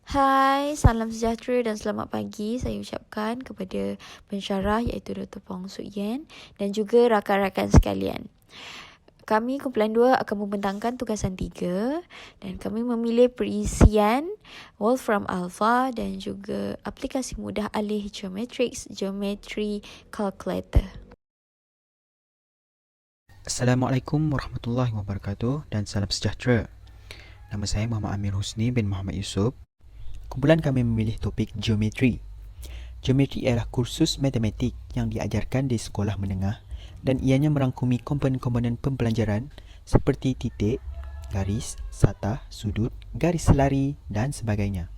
Hai, salam sejahtera dan selamat pagi saya ucapkan kepada pensyarah iaitu Dr. Pong Suk Yen dan juga rakan-rakan sekalian. Kami kumpulan 2 akan membentangkan tugasan 3 dan kami memilih perisian Wolfram Alpha dan juga aplikasi mudah alih Geomatrix Geometry Calculator. Assalamualaikum warahmatullahi wabarakatuh dan salam sejahtera. Nama saya Muhammad Amir Husni bin Muhammad Yusof. Kumpulan kami memilih topik geometri. Geometri ialah kursus matematik yang diajarkan di sekolah menengah dan ianya merangkumi komponen-komponen pembelajaran seperti titik, garis, satah, sudut, garis selari dan sebagainya.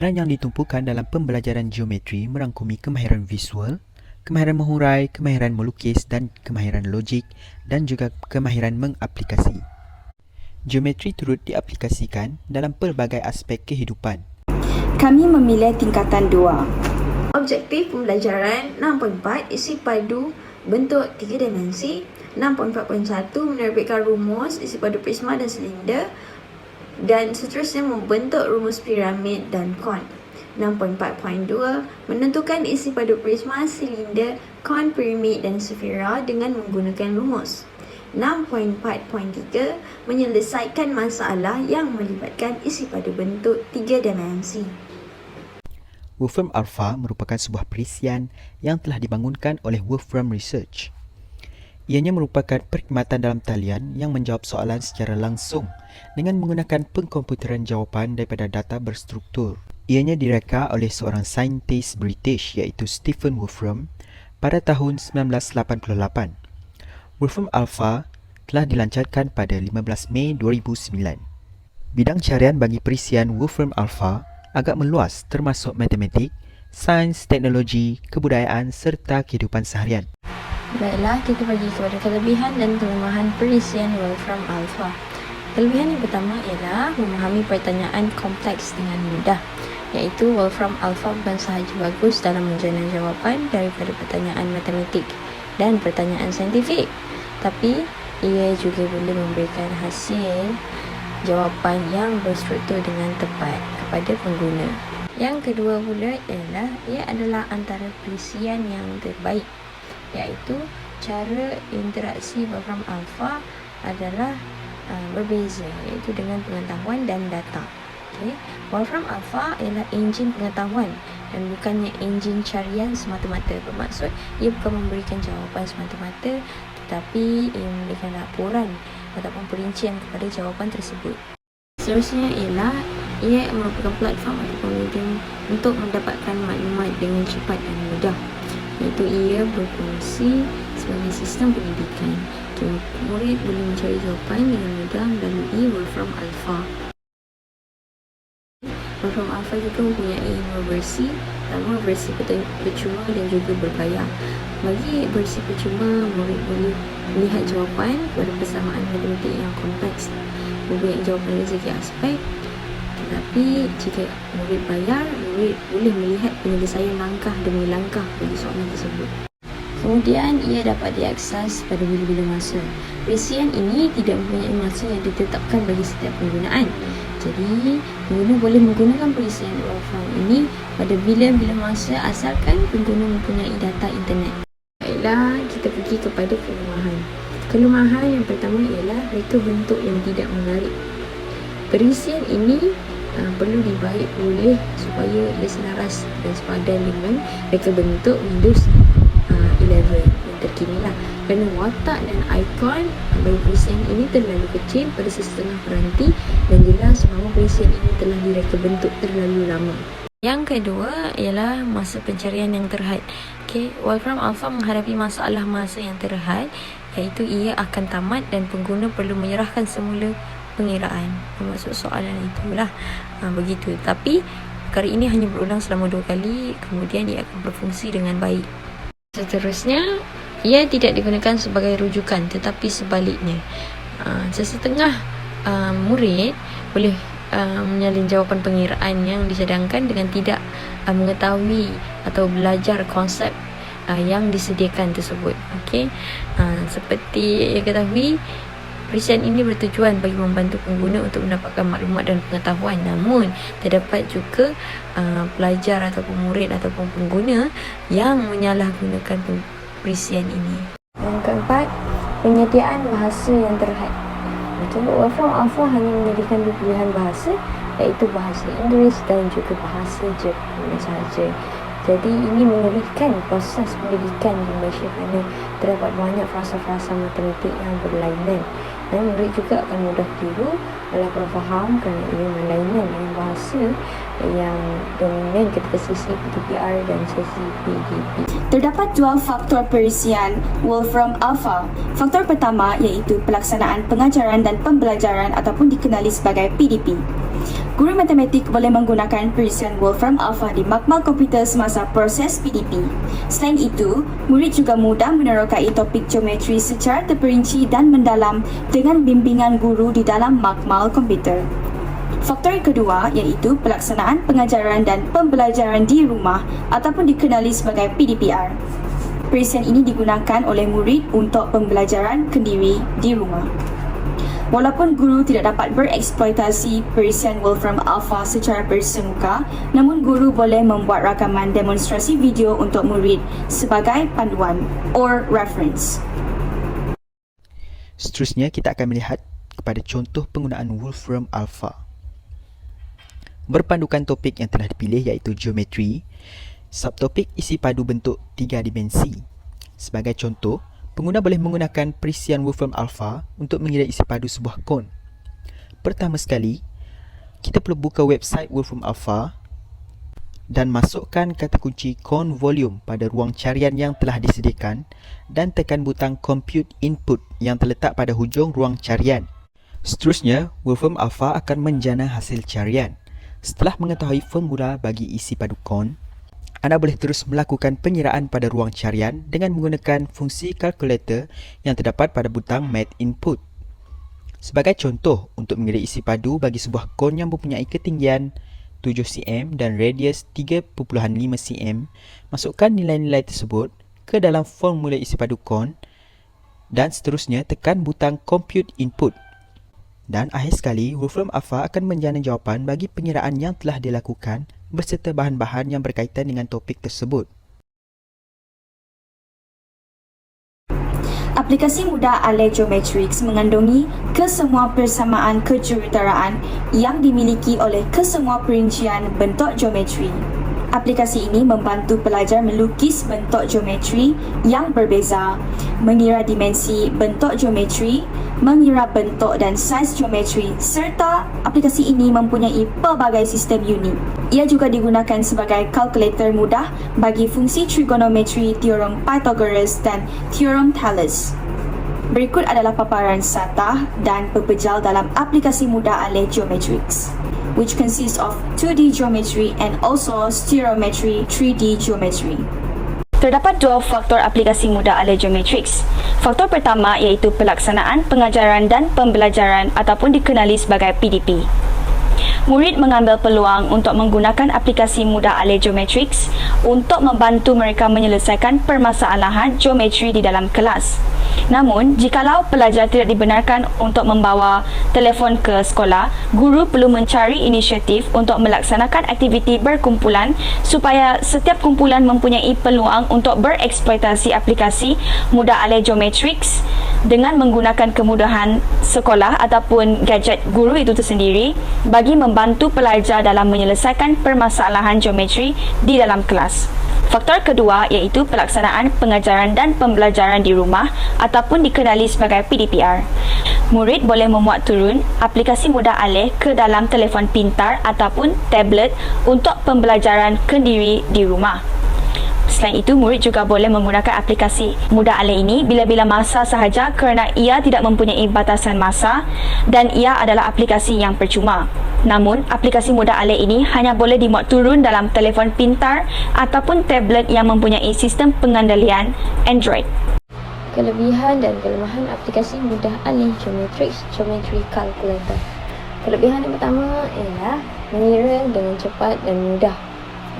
Pelajaran yang ditumpukan dalam pembelajaran geometri merangkumi kemahiran visual, kemahiran menghurai, kemahiran melukis dan kemahiran logik dan juga kemahiran mengaplikasi. Geometri turut diaplikasikan dalam pelbagai aspek kehidupan. Kami memilih tingkatan 2. Objektif pembelajaran 6.4 isi padu bentuk 3 dimensi, 6.4.1 menerbitkan rumus isi padu prisma dan silinder dan seterusnya membentuk rumus piramid dan kon. 6.4.2 menentukan isi padu prisma, silinder, kon, piramid dan sfera dengan menggunakan rumus. 6.4.3 menyelesaikan masalah yang melibatkan isi padu bentuk 3 dimensi. Wolfram Alpha merupakan sebuah perisian yang telah dibangunkan oleh Wolfram Research. Ianya merupakan perkhidmatan dalam talian yang menjawab soalan secara langsung dengan menggunakan pengkomputeran jawapan daripada data berstruktur. Ianya direka oleh seorang saintis British iaitu Stephen Wolfram pada tahun 1988. Wolfram Alpha telah dilancarkan pada 15 Mei 2009. Bidang carian bagi perisian Wolfram Alpha agak meluas termasuk matematik, sains, teknologi, kebudayaan serta kehidupan seharian. Baiklah, kita pergi kepada kelebihan dan kelemahan perisian Wolfram Alpha. Kelebihan yang pertama ialah memahami pertanyaan kompleks dengan mudah, iaitu Wolfram Alpha bukan sahaja bagus dalam menjana jawapan daripada pertanyaan matematik dan pertanyaan saintifik, tapi ia juga boleh memberikan hasil jawapan yang berstruktur dengan tepat kepada pengguna. Yang kedua pula ialah ia adalah antara perisian yang terbaik, iaitu cara interaksi Wolfram Alpha adalah berbeza, iaitu dengan pengetahuan dan data. Okay. Wolfram Alpha ialah enjin pengetahuan dan bukannya enjin carian semata-mata. Bermaksud ia bukan memberikan jawapan semata-mata, tetapi ia memberikan laporan ataupun perincian kepada jawapan tersebut. Seterusnya ialah ia merupakan platform ataupun medium untuk mendapatkan maklumat dengan cepat dan mudah, iaitu ia berfungsi sebagai sistem pendidikan. Murid boleh mencari jawapan dengan mudah melalui Wolfram Alpha. Wolfram Alpha juga mempunyai dua versi, pertama versi percuma dan juga berbayar. Bagi versi percuma, murid boleh melihat jawapan pada persamaan matematik yang kompleks, mempunyai jawapan dari segi aspek. Tetapi jika murid bayar, murid boleh melihat penyelesaian langkah demi langkah bagi soalan tersebut. Kemudian ia dapat diakses pada bila-bila masa. Perisian ini tidak mempunyai masa yang ditetapkan bagi setiap penggunaan. Jadi, pengguna boleh menggunakan perisian Wolfram ini pada bila-bila masa asalkan pengguna mempunyai data internet. Baiklah, kita pergi kepada kelemahan. Kelemahan yang pertama ialah reka bentuk yang tidak menarik. Perisian ini perlu dibaik oleh supaya ia selaras dan sepadan dengan reka bentuk Windows 11 yang terkini lah. Kerana watak dan ikon bagi perisian ini terlalu kecil pada sesetengah peranti dan jelas bahawa perisian ini telah direka bentuk terlalu lama. Yang kedua ialah masa pencarian yang terhad. Wolfram Alpha menghadapi masalah masa yang terhad, iaitu ia akan tamat dan pengguna perlu menyerahkan semula pengiraan. Maksud soalan itulah begitu. Tapi perkara ini hanya berulang selama 2 kali, kemudian ia akan berfungsi dengan baik. Seterusnya, ia tidak digunakan sebagai rujukan tetapi sebaliknya. Sesetengah murid boleh menyalin jawapan pengiraan yang disedangkan dengan tidak mengetahui atau belajar konsep yang disediakan tersebut. Seperti yang ketahui, Perisian ini bertujuan bagi membantu pengguna untuk mendapatkan maklumat dan pengetahuan. Namun, terdapat juga pelajar ataupun murid ataupun pengguna yang menyalahgunakan perisian ini. Yang keempat, penyediaan bahasa yang terhad. Untuk Wolfram Alpha hanya menyediakan dua pilihan bahasa, iaitu bahasa Inggeris dan juga bahasa Jepun sahaja. Jadi ini menyulitkan proses pendidikan di Malaysia kerana terdapat banyak frasa-frasa matematik yang berlainan. Dan murid juga akan mudah keliru dalam faham kerana ia berlainan dengan bahasa yang dominan ketika sesi PTPR dan sesi PDP. Terdapat dua faktor perisian Wolfram Alpha. Faktor pertama iaitu pelaksanaan pengajaran dan pembelajaran ataupun dikenali sebagai PDP. Guru matematik boleh menggunakan perisian Wolfram Alpha di makmal komputer semasa proses PDP. Selain itu, murid juga mudah menerokai topik geometri secara terperinci dan mendalam dengan bimbingan guru di dalam makmal komputer. Faktor kedua iaitu pelaksanaan pengajaran dan pembelajaran di rumah ataupun dikenali sebagai PDPR. Perisian ini digunakan oleh murid untuk pembelajaran kendiri di rumah. Walaupun guru tidak dapat bereksploitasi perisian Wolfram Alpha secara bersemuka, namun guru boleh membuat rakaman demonstrasi video untuk murid sebagai panduan or reference. Seterusnya, kita akan melihat kepada contoh penggunaan Wolfram Alpha. Berpandukan topik yang telah dipilih iaitu geometri, subtopik isi padu bentuk 3 dimensi. Sebagai contoh, pengguna boleh menggunakan perisian Wolfram Alpha untuk mengira isi padu sebuah kon. Pertama sekali, kita perlu buka website Wolfram Alpha dan masukkan kata kunci kon volume pada ruang carian yang telah disediakan dan tekan butang Compute Input yang terletak pada hujung ruang carian. Seterusnya, Wolfram Alpha akan menjana hasil carian. Setelah mengetahui formula bagi isi padu kon, anda boleh terus melakukan penyiraan pada ruang carian dengan menggunakan fungsi kalkulator yang terdapat pada butang Math Input. Sebagai contoh, untuk mengira isi padu bagi sebuah kon yang mempunyai ketinggian 7 cm dan radius 3.5 cm, masukkan nilai-nilai tersebut ke dalam formula isi padu kon dan seterusnya tekan butang Compute Input. Dan akhir sekali, Wolfram Alpha akan menjana jawapan bagi penyiraan yang telah dilakukan berserta bahan-bahan yang berkaitan dengan topik tersebut. Aplikasi mudah alih geometrix mengandungi kesemua persamaan kejuruteraan yang dimiliki oleh kesemua perincian bentuk geometri. Aplikasi ini membantu pelajar melukis bentuk geometri yang berbeza, mengira dimensi bentuk geometri, mengira bentuk dan saiz geometri, serta aplikasi ini mempunyai pelbagai sistem unik. Ia juga digunakan sebagai kalkulator mudah bagi fungsi trigonometri, teorem Pythagoras dan teorem Thales. Berikut adalah paparan SATA dan pepejal dalam aplikasi mudah alih geometrix, which consists of 2D geometry and also stereometry 3D geometry. Terdapat dua faktor aplikasi mudah alih geometrix. Faktor pertama iaitu pelaksanaan pengajaran dan pembelajaran ataupun dikenali sebagai PDP. Murid mengambil peluang untuk menggunakan aplikasi mudah alih geometrix untuk membantu mereka menyelesaikan permasalahan geometri di dalam kelas. Namun, jikalau pelajar tidak dibenarkan untuk membawa telefon ke sekolah, guru perlu mencari inisiatif untuk melaksanakan aktiviti berkumpulan supaya setiap kumpulan mempunyai peluang untuk bereksploitasi aplikasi mudah alih geometrix dengan menggunakan kemudahan sekolah ataupun gadget guru itu tersendiri bagi membantu pelajar dalam menyelesaikan permasalahan geometri di dalam kelas. Faktor kedua iaitu pelaksanaan pengajaran dan pembelajaran di rumah ataupun dikenali sebagai PDPR. Murid boleh memuat turun aplikasi mudah alih ke dalam telefon pintar ataupun tablet untuk pembelajaran kendiri di rumah. Selain itu, murid juga boleh menggunakan aplikasi mudah alih ini bila-bila masa sahaja kerana ia tidak mempunyai batasan masa dan ia adalah aplikasi yang percuma. Namun, aplikasi mudah alih ini hanya boleh dimuat turun dalam telefon pintar ataupun tablet yang mempunyai sistem pengandalian Android. Kelebihan dan kelemahan aplikasi mudah alih geometrix Geometry Calculator. Kelebihan yang pertama ialah mengira dengan cepat dan mudah.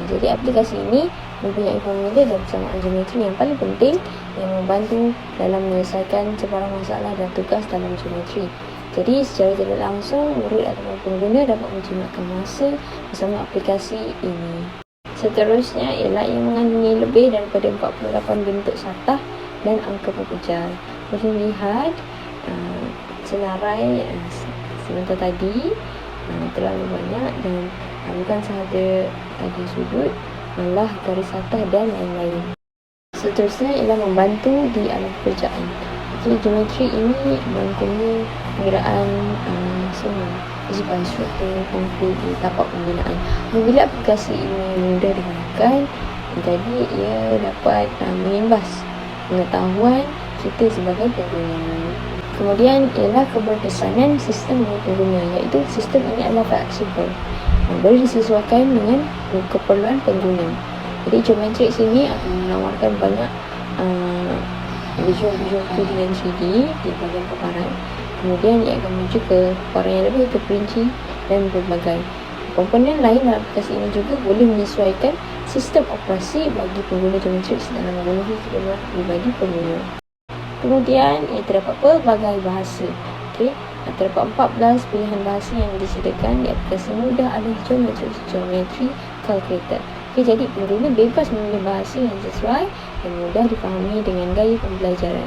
Jadi aplikasi ini mempunyai formula dan persamaan geometri yang paling penting yang membantu dalam menyelesaikan sebarang masalah dan tugas dalam geometri. Jadi secara tidak langsung, murid atau pengguna dapat menjimatkan masa bersama aplikasi ini. Seterusnya ialah yang mengandungi lebih daripada 48 bentuk satah dan angka pepujar. Boleh lihat senarai sebentar tadi terlalu banyak dan bukan sahaja ada sudut, malah garis satah dan lain-lain. Seterusnya ialah membantu di alam pekerjaan. Jadi geometri ini merangkumi pengiraan semua isbah struktur konkret di tapak penggunaan. Apabila aplikasi ini mudah digunakan, jadi ia dapat mengimbas pengetahuan kita sebagai pengguna. Kemudian ialah keberkesanan sistem pengguna, iaitu sistem ini adalah fleksibel, boleh disesuaikan dengan keperluan pengguna. Jadi geometri sini akan menawarkan banyak visual 2D dan 3D di bahagian paparan. Kemudian ia akan menuju ke paparan yang lebih terperinci dan berbagai. Komponen lain dalam aplikasi ini juga boleh menyesuaikan sistem operasi bagi pengguna geometri dalam memenuhi keperluan pribadi pengguna. Kemudian ia terdapat pelbagai bahasa. Terdapat 14 pilihan bahasa yang disediakan di aplikasi mudah alih geometri calculator. Jadi pengguna bebas memilih bahasa yang sesuai dan mudah dipahami dengan gaya pembelajaran.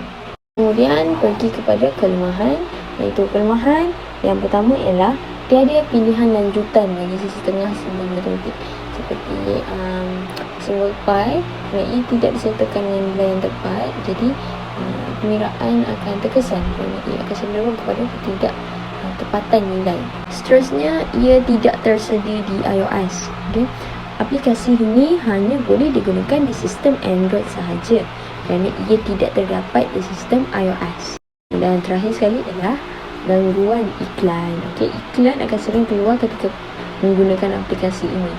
Kemudian pergi kepada kelemahan, iaitu kelemahan yang pertama ialah tiada pilihan lanjutan bagi sisi tengah simbol matematik seperti simbol pi, ia tidak disertakan dengan nilai yang tepat. Jadi pengira,an akan terkesan kerana ia akan cenderung kepada ketidak tepatan nilai. Seterusnya, ia tidak tersedia di iOS. Aplikasi ini hanya boleh digunakan di sistem Android sahaja kerana ia tidak terdapat di sistem iOS. Dan terakhir sekali adalah gangguan iklan. Iklan akan sering keluar ketika menggunakan aplikasi ini.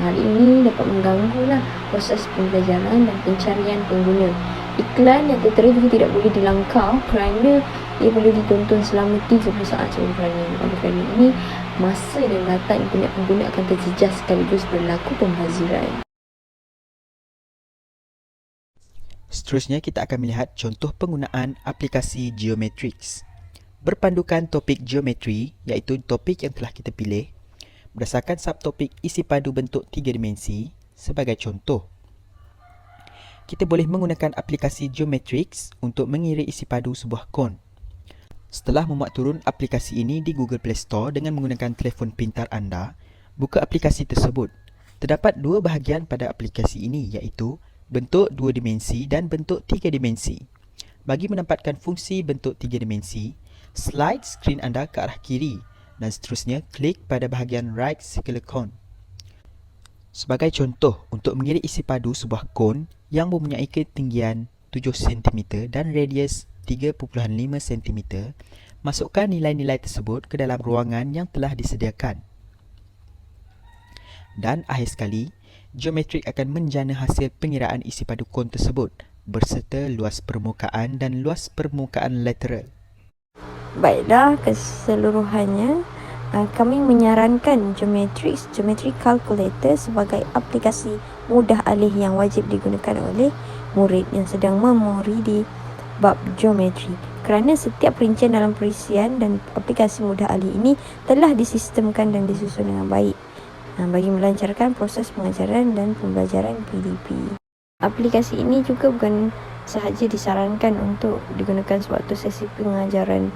Hal ini dapat mengganggulah proses pembelajaran dan pencarian pengguna. Iklan yang tertera juga tidak boleh dilangkau kerana ia perlu ditonton selama 30 saat sebelum kerana ini masa dan data internet pengguna akan terjejas sekaligus berlaku pembaziran. Seterusnya kita akan melihat contoh penggunaan aplikasi Geometrix. Berpandukan topik geometri, iaitu topik yang telah kita pilih, berdasarkan subtopik isi padu bentuk 3 dimensi sebagai contoh. Kita boleh menggunakan aplikasi Geometrix untuk mengira isi padu sebuah kon. Setelah memuat turun aplikasi ini di Google Play Store dengan menggunakan telefon pintar anda, buka aplikasi tersebut. Terdapat dua bahagian pada aplikasi ini, iaitu bentuk 2 dimensi dan bentuk 3 dimensi. Bagi menempatkan fungsi bentuk 3 dimensi, slide skrin anda ke arah kiri dan seterusnya klik pada bahagian right circular cone. Sebagai contoh, untuk mengira isi padu sebuah kon yang mempunyai ketinggian 7 cm dan radius 3.5 cm, masukkan nilai-nilai tersebut ke dalam ruangan yang telah disediakan. Dan akhir sekali, Geometrix akan menjana hasil pengiraan isi padu kon tersebut berserta luas permukaan dan luas permukaan lateral. Baiklah, keseluruhannya kami menyarankan Geometry Calculator sebagai aplikasi mudah alih yang wajib digunakan oleh murid yang sedang memori di bab geometri kerana setiap perincian dalam perisian dan aplikasi mudah alih ini telah disistemkan dan disusun dengan baik bagi melancarkan proses pengajaran dan pembelajaran PDP. Aplikasi ini juga bukan sahaja disarankan untuk digunakan sewaktu sesi pengajaran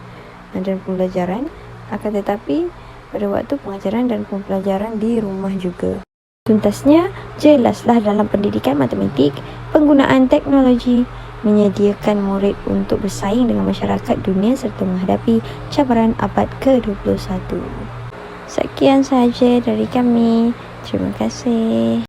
dan pembelajaran, akan tetapi pada waktu pengajaran dan pembelajaran di rumah juga. Tuntasnya, jelaslah dalam pendidikan matematik, penggunaan teknologi menyediakan murid untuk bersaing dengan masyarakat dunia serta menghadapi cabaran abad ke-21. Sekian sahaja dari kami. Terima kasih.